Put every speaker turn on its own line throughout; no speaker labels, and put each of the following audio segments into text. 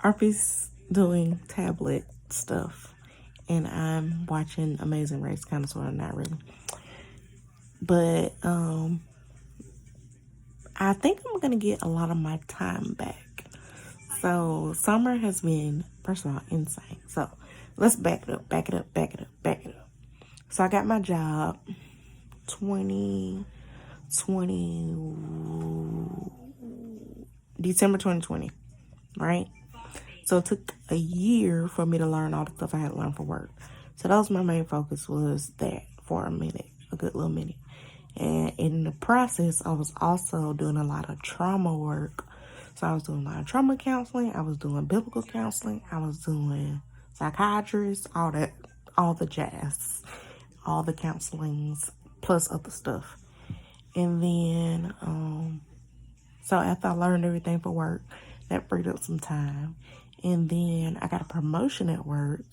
Arpy's doing tablet stuff, and I'm watching Amazing Race, kind of, sort of, not really. But I think I'm gonna get a lot of my time back. So summer has been, first of all, insane. So let's back it up. So I got my job 2020, December 2020, right? So it took a year for me to learn all the stuff I had to learn for work. So that was my main focus, was that for a minute, a good little minute. And in the process, I was also doing a lot of trauma work. So I was doing a lot of trauma counseling. I was doing biblical counseling. I was doing psychiatrists, all that, all the jazz, all the counselings, plus other stuff. And then, so after I learned everything for work, that freed up some time. And then I got a promotion at work.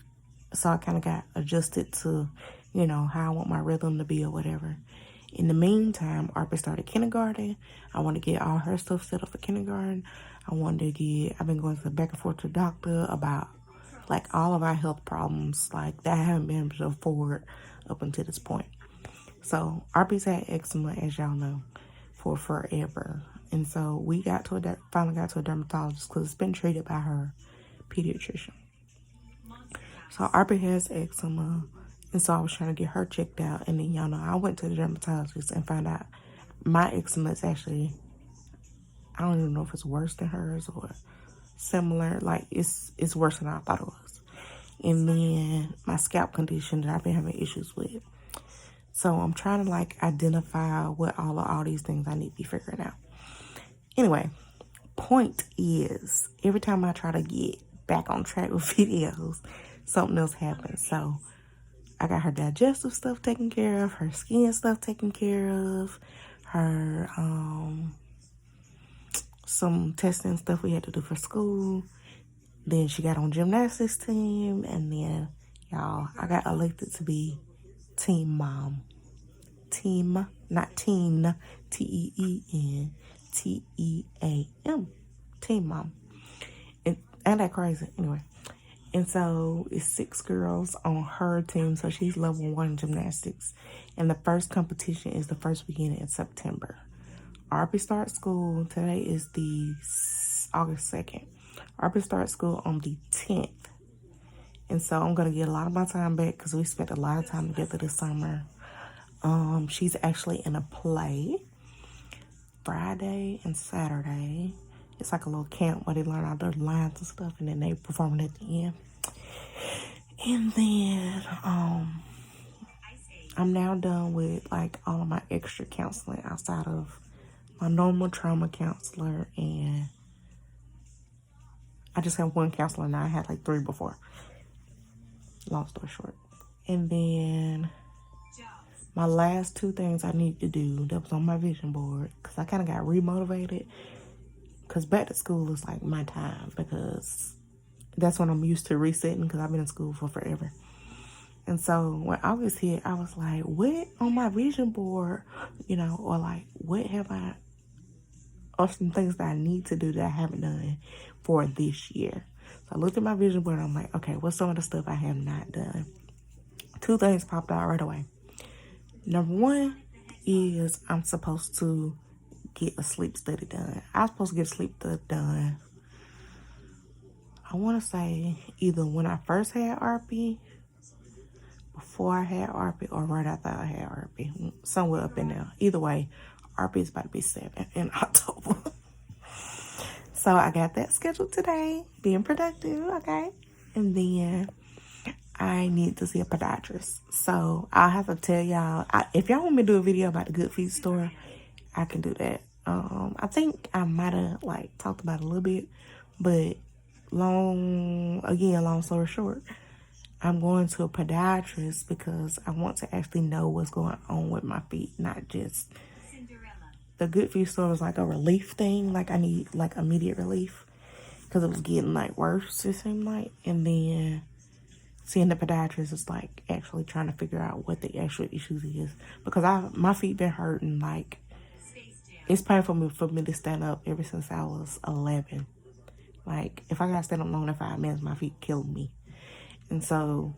So I kind of got adjusted to, how I want my rhythm to be or whatever. In the meantime, Arpy started kindergarten. I want to get all her stuff set up for kindergarten. I've been going back and forth to the doctor about like all of our health problems, like that I haven't been able to afford up until this point. So Arpy's had eczema, as y'all know, for forever. And so we finally got to a dermatologist because it's been treated by her pediatrician. So Arpy has eczema. And so I was trying to get her checked out. And then, y'all know, I went to the dermatologist and found out my eczema is actually, I don't even know if it's worse than hers or similar. Like, it's worse than I thought it was. And then my scalp condition that I've been having issues with. So I'm trying to, like, identify what all these things I need to be figuring out. Anyway, point is, every time I try to get back on track with videos, something else happens. So I got her digestive stuff taken care of, her skin stuff taken care of, her some testing stuff we had to do for school. Then she got on gymnastics team, and then, y'all, I got elected to be team mom. Team, not teen, TEEN, TEAM, team mom. And ain't that crazy? Anyway. And so it's 6 girls on her team. So she's level 1 gymnastics. And the first competition is the first weekend in September. Arpy starts school. Today is the August 2nd. Arpy starts school on the 10th. And so I'm going to get a lot of my time back because we spent a lot of time together this summer. She's actually in a play Friday and Saturday. It's like a little camp where they learn all their lines and stuff, and then they perform it at the end. And then I'm now done with like all of my extra counseling outside of my normal trauma counselor, and I just have one counselor now. I had like 3 before. Long story short. And then my last 2 things I need to do that was on my vision board, because I kind of got remotivated. Because back to school is like my time, because that's when I'm used to resetting, because I've been in school for forever. And so when August hit, I was like, what on my vision board, or like, what have I, or some things that I need to do that I haven't done for this year. So I looked at my vision board and I'm like, okay, what's some of the stuff I have not done? 2 things popped out right away. Number 1 is I'm supposed to get a sleep study done. I was supposed to get a sleep study done, I want to say either when I first had Arpy, before I had Arpy, or right after I had Arpy. Somewhere up in there. Either way, Arpy is about to be 7 in October. So I got that scheduled today. Being productive, okay? And then I need to see a podiatrist. So I'll have to tell y'all, if y'all want me to do a video about the Good Feet store, I can do that. I think I might have like talked about it a little bit, but long story short, I'm going to a podiatrist because I want to actually know what's going on with my feet, not just the Good Feet store was like a relief thing. Like I need like immediate relief because it was getting like worse, it seemed like. And then seeing the podiatrist is like actually trying to figure out what the actual issues is, because my feet been hurting. Like, it's painful for me to stand up ever since I was 11. Like, if I gotta stand up longer than 5 minutes, my feet kill me. And so,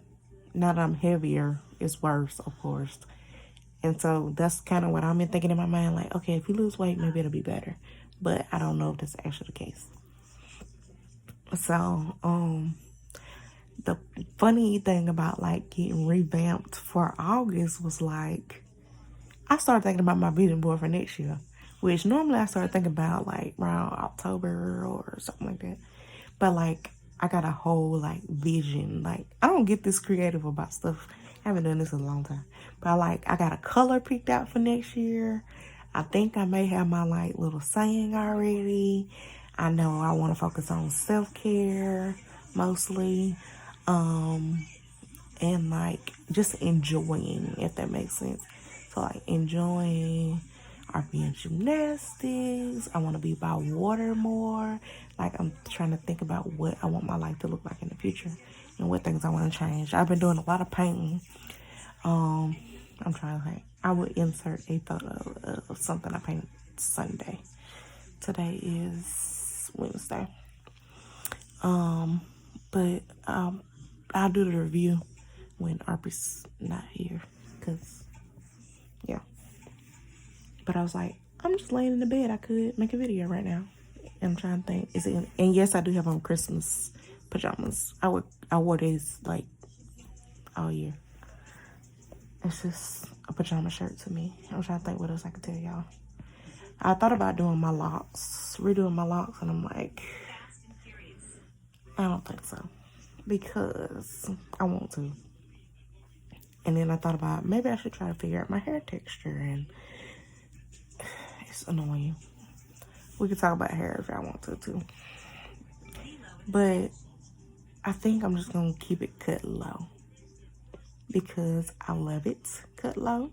now that I'm heavier, it's worse, of course. And so, that's kind of what I've been thinking in my mind. Like, okay, if you lose weight, maybe it'll be better. But I don't know if that's actually the case. So, the funny thing about, like, getting revamped for August was, like, I started thinking about my vision board for next year, which normally I start thinking about, like, around October or something like that. But, like, I got a whole, like, vision. Like, I don't get this creative about stuff. I haven't done this in a long time. But, I got a color picked out for next year. I think I may have my, like, little saying already. I know I want to focus on self-care mostly. And, like, just enjoying, if that makes sense. So, like, enjoying RP gymnastics. I want to be by water more. Like, I'm trying to think about what I want my life to look like in the future and what things I want to change. I've been doing a lot of painting. I'm trying to think. I would insert a photo of something I painted Sunday. Today is Wednesday. But I'll do the review when Arby's not here, cause yeah. But I was like, I'm just laying in the bed. I could make a video right now. And I'm trying to think, is it? And yes, I do have on Christmas pajamas. I wore these like all year. It's just a pajama shirt to me. I'm trying to think what else I could tell y'all. I thought about doing my locks, redoing my locks, and I'm like, I don't think so, because I want to. And then I thought about maybe I should try to figure out my hair texture, and it's annoying. We could talk about hair if I want to too. But I think I'm just gonna keep it cut low because I love it cut low,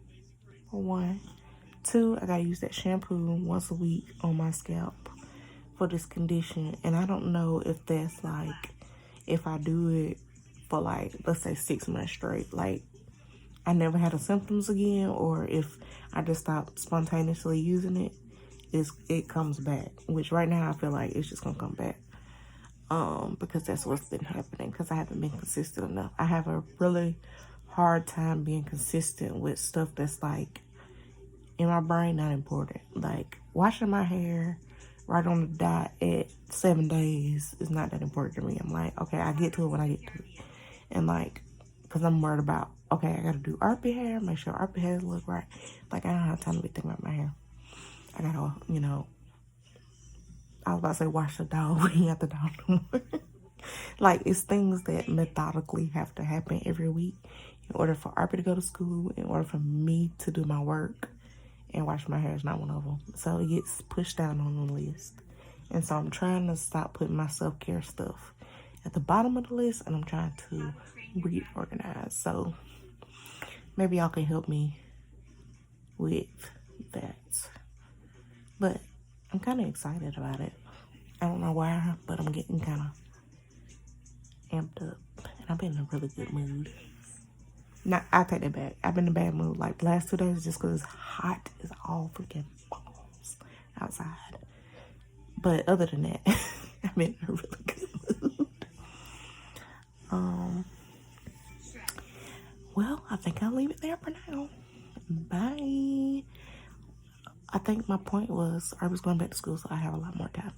for one. Two, I gotta use that shampoo once a week on my scalp for this condition. And I don't know if that's like, if I do it for like, let's say 6 months straight, like I never had the symptoms again, or if I just stop spontaneously using it, it comes back. Which right now I feel like it's just gonna come back. Because that's what's been happening, because I haven't been consistent enough. I have a really hard time being consistent with stuff that's like in my brain not important. Like washing my hair right on the dot at 7 days is not that important to me. I'm like, okay, I get to it when I get to it. And like, because I'm worried about, okay, I gotta do armpit hair, make sure armpit hairs look right. Like, I don't have time to be thinking about my hair. I gotta, I was about to say wash the dog, but he ain't the dog no more. Like, it's things that methodically have to happen every week in order for Arpy to go to school, in order for me to do my work, and wash my hair is not one of them. So it gets pushed down on the list. And so I'm trying to stop putting my self-care stuff at the bottom of the list, and I'm trying to reorganize. So maybe y'all can help me with that. But I'm kind of excited about it. I don't know why, but I'm getting kind of amped up. And I've been in a really good mood. Now, I take that back. I've been in a bad mood like the last 2 days just because it's hot as all freaking balls outside. But other than that, I've been in a really good mood. Well, I think I'll leave it there for now. Bye. I think my point was I was going back to school, so I have a lot more time.